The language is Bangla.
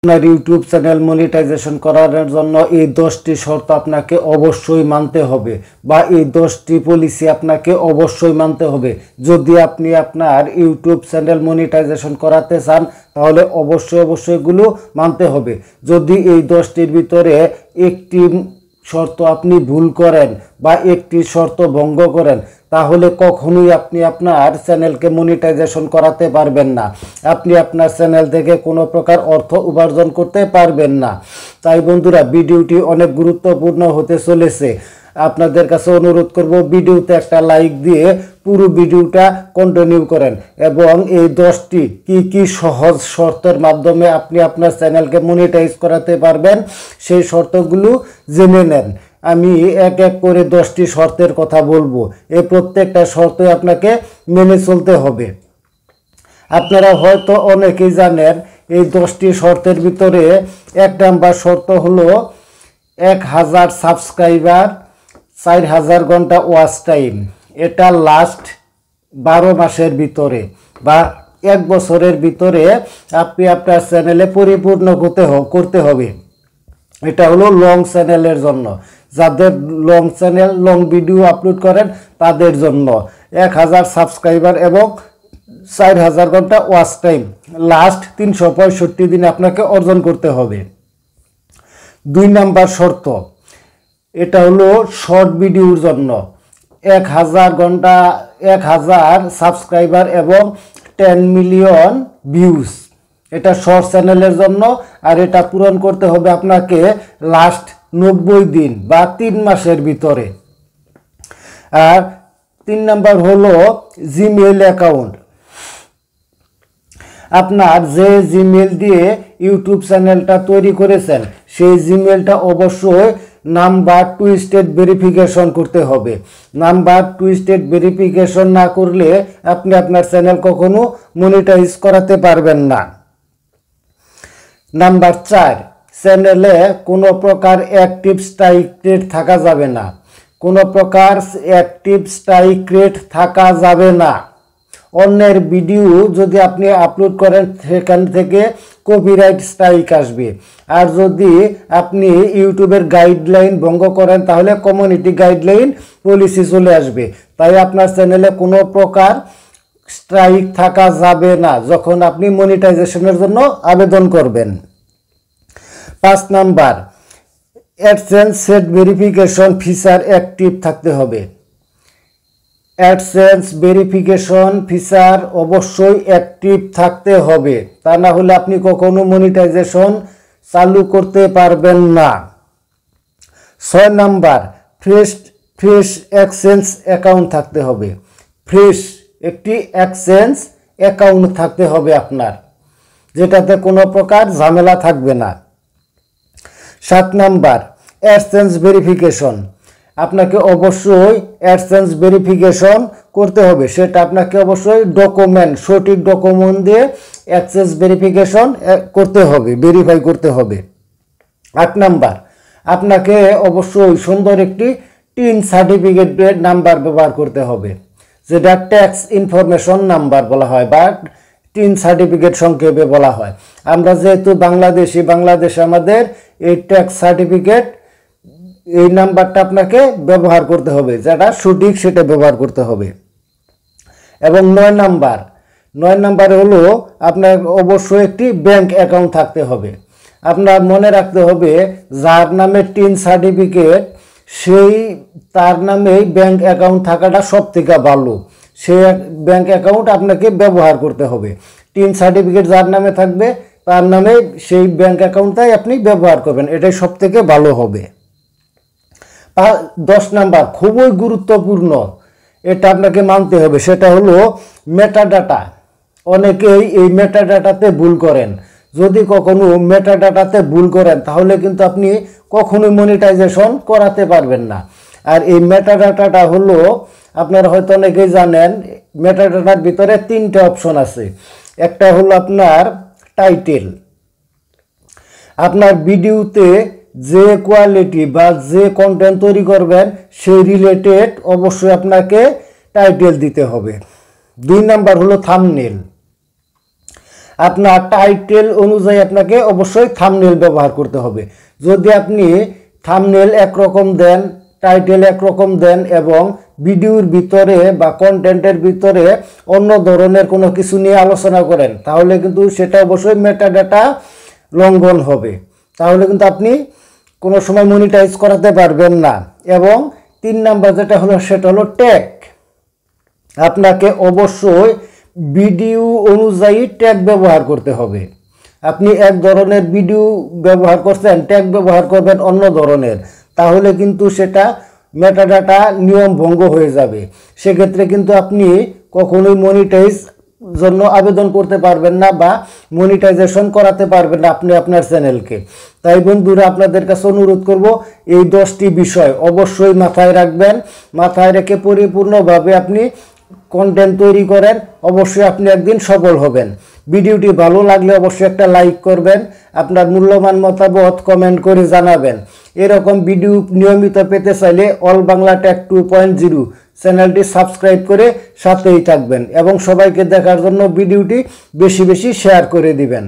আপনার ইউটিউব চ্যানেল মনিটাইজেশন করার জন্য এই 10টি শর্ত আপনাকে অবশ্যই মানতে হবে বা এই 10টি পলিসি আপনাকে অবশ্যই মানতে হবে। যদি আপনি আপনার ইউটিউব চ্যানেল মনিটাইজেশন করাতে চান তাহলে অবশ্যই এগুলো মানতে হবে। যদি এই 10টির ভিতরে একটি শর্ত আপনি ভুল করেন বা একটি শর্ত ভঙ্গ করেন তাহলে কখনোই আপনি আপনার চ্যানেলকে মনিটাইজেশন করাতে পারবেন না। আপনি আপনার চ্যানেল থেকে কোনো প্রকার অর্থ উপার্জন করতে পারবেন না। তাই বন্ধুরা, ভিডিওটি অনেক গুরুত্বপূর্ণ হতে চলেছে। আপনাদের কাছে অনুরোধ করব ভিডিওতে একটা লাইক দিয়ে পুরো ভিডিওটা কন্টিনিউ করেন এবং এই 10টি কি সহজ শর্তের মাধ্যমে আপনি আপনার চ্যানেলকে মনিটাইজ করাতে পারবেন সেই শর্তগুলো জেনে নেন। আমি এক এক করে 10টি শর্তের কথা বলবো। এই প্রত্যেকটা শর্তে আপনাকে মেনে চলতে হবে। আপনারা হয়তো অনেকেই জানেন এই 10টি শর্তের ভিতরে 1 নাম্বার শর্ত হলো 1000 সাবস্ক্রাইবার, 4000 ঘন্টা ওয়াচ টাইম। এটা লাস্ট 12 মাসের ভিতরে বা 1 বছরের ভিতরে আপনি আপনার চ্যানেলে পরিপূর্ণ করতে হবে। এটা হলো লং চ্যানেলের জন্য। যাদের long channel, long video upload করেন তাদের জন্য 1000 সাবস্ক্রাইবার এবং 4000 ঘন্টা ওয়াচ টাইম লাস্ট 365 দিন আপনাকে অর্জন করতে হবে। 2 নাম্বার শর্ত, এটা হলো শর্ট ভিডিওর জন্য 1000 ঘন্টা, 1000 সাবস্ক্রাইবার এবং 10 মিলিয়ন ভিউজ। এটা শর্ট চ্যানেলের জন্য আর এটা পূরণ করতে হবে আপনাকে লাস্ট 90 দিন বা 3 মাসের ভিতরে। আর 3 নাম্বার হলো জিমেইল অ্যাকাউন্ট। আপনার যে জিমেইল দিয়ে ইউটিউব চ্যানেলটা তৈরি করেছেন সেই জিমেইলটা অবশ্যই নাম্বার 2 স্টেট ভেরিফিকেশন করতে হবে। নাম্বার 2 স্টেট ভেরিফিকেশন না করলে আপনি আপনার চ্যানেল কখনো মনিটাইজ করাতে পারবেন না। নাম্বার 4, চ্যানেলে কোনো প্রকার অ্যাক্টিভ স্ট্রাইক রেট থাকা যাবে না। কোনো প্রকার অ্যাক্টিভ স্ট্রাইক রেট থাকা যাবে না। অন্যের ভিডিও যদি আপনি আপলোড করেন সেখান থেকে কপিরাইট স্ট্রাইক আসবে। আর যদি আপনি ইউটিউবের গাইডলাইন ভঙ্গ করেন তাহলে কমিউনিটি গাইডলাইন পলিসি চলে আসবে। তাই আপনার চ্যানেলে কোনো প্রকার স্ট্রাইক থাকা যাবে না যখন আপনি মনিটাইজেশনের জন্য আবেদন করবেন। 5 number, AdSense set verification feature active থাকতে হবে। অ্যাডসেন্স ভেরিফিকেশন ফিচার অবশ্যই অ্যাক্টিভ থাকতে হবে, তা না হলে আপনি কখনো মনিটাইজেশন চালু করতে পারবেন না। 6 নাম্বার, ফ্রেশ অ্যাডসেন্স অ্যাকাউন্ট থাকতে হবে। ফ্রেশ একটি অ্যাডসেন্স অ্যাকাউন্ট থাকতে হবে আপনার, যেটাতে কোনো প্রকার ঝামেলা থাকবে না। 7 নাম্বার, অ্যাডসেন্স ভেরিফিকেশন। আপনাকে অবশ্যই অ্যাডসেন্স ভেরিফিকেশন করতে হবে। সেটা আপনাকে অবশ্যই ডকুমেন্ট, সঠিক ডকুমেন্ট দিয়ে অ্যাডসেন্স ভেরিফিকেশন করতে হবে, ভেরিফাই করতে হবে। 8 নাম্বার, আপনাকে অবশ্যই সুন্দর একটি টিন সার্টিফিকেট নাম্বার ব্যবহার করতে হবে, যেটা ট্যাক্স ইনফরমেশন নাম্বার বলা হয় বা টিন সার্টিফিকেট সংক্ষেপে বলা হয়। আমরা যেহেতু বাংলাদেশে আমাদের এই ট্যাক্স সার্টিফিকেট, এই নাম্বারটা আপনাকে ব্যবহার করতে হবে, যেটা সঠিক সেটা ব্যবহার করতে হবে। এবং 9 নাম্বার হলো আপনার অবশ্যই একটি ব্যাংক অ্যাকাউন্ট থাকতে হবে। আপনার মনে রাখতে হবে যার নামে টিন সার্টিফিকেট তার নামেই ব্যাংক অ্যাকাউন্ট থাকাটা সব থেকে ভালো। সেই ব্যাংক অ্যাকাউন্ট আপনাকে ব্যবহার করতে হবে। টিন সার্টিফিকেট যার নামে থাকবে তার নামে সেই ব্যাংক অ্যাকাউন্টটাই আপনি ব্যবহার করবেন, এটাই সব থেকে ভালো হবে। 10 নাম্বার, খুবই গুরুত্বপূর্ণ, এটা আপনাকে মানতে হবে, সেটা হলো মেটাডাটা। অনেকেই এই মেটাডাটাতে ভুল করেন। যদি কখনো মেটাডাটাতে ভুল করেন তাহলে কিন্তু আপনি কখনোই মনিটাইজেশন করাতে পারবেন না। আর এই মেটাডাটাটা হলো, আপনারা হয়তো অনেকেই জানেন, মেটাডাটার ভিতরে 3টে অপশন আছে। একটা হলো আপনার টাইটেল। আপনার ভিডিওতে যে কোয়ালিটি বা যে কন্টেন্ট তৈরি করবেন সেই রিলেটেড অবশ্যই আপনাকে টাইটেল দিতে হবে। 2 নাম্বার হলো থাম্বনেল। আপনার টাইটেল অনুযায়ী আপনাকে অবশ্যই থাম্বনেল ব্যবহার করতে হবে। যদি আপনি থাম্বনেল একরকম দেন, টাইটেল একরকম দেন এবং ভিডিওর ভিতরে বা কন্টেন্টের ভিতরে অন্য ধরনের কোনো কিছু নিয়ে আলোচনা করেন, তাহলে কিন্তু সেটা অবশ্যই মেটাডাটা লঙ্ঘন হবে। তাহলে কিন্তু আপনি কোনো সময় মনিটাইজ করাতে পারবেন না। এবং 3 নাম্বার যেটা হলো সেটা হলো ট্যাগ। আপনাকে অবশ্যই ভিডিও অনুযায়ী ট্যাগ ব্যবহার করতে হবে। আপনি এক ধরনের ভিডিও ব্যবহার করছেন, ট্যাগ ব্যবহার করবেন অন্য ধরনের, তাহলে কিন্তু সেটা মেটাডাটা নিয়ম ভঙ্গ হয়ে যাবে। সেক্ষেত্রে কিন্তু আপনি কখনোই মনিটাইজ জন্য আবেদন করতে পারবেন না বা মনিটাইজেশন করাতে পারবেন না আপনি আপনার চ্যানেলকে। তাই বন্ধুরা, আপনাদের কাছে অনুরোধ করব, এই 10টি বিষয় অবশ্যই মাথায় রাখবেন। মাথায় রেখে পরিপূর্ণভাবে আপনি কন্টেন্ট তৈরি করেন, অবশ্যই আপনি একদিন সফল হবেন। ভিডিওটি ভালো লাগলে অবশ্যই একটা লাইক করবেন, আপনার মূল্যবান মতামত কমেন্ট করে জানাবেন। এরকম ভিডিও নিয়মিত পেতে চাইলে অল বাংলা টেক 2.0 চ্যানেলটি সাবস্ক্রাইব করে সাথেই থাকবেন এবং সবাইকে দেখার জন্য ভিডিওটি বেশি বেশি শেয়ার করে দিবেন।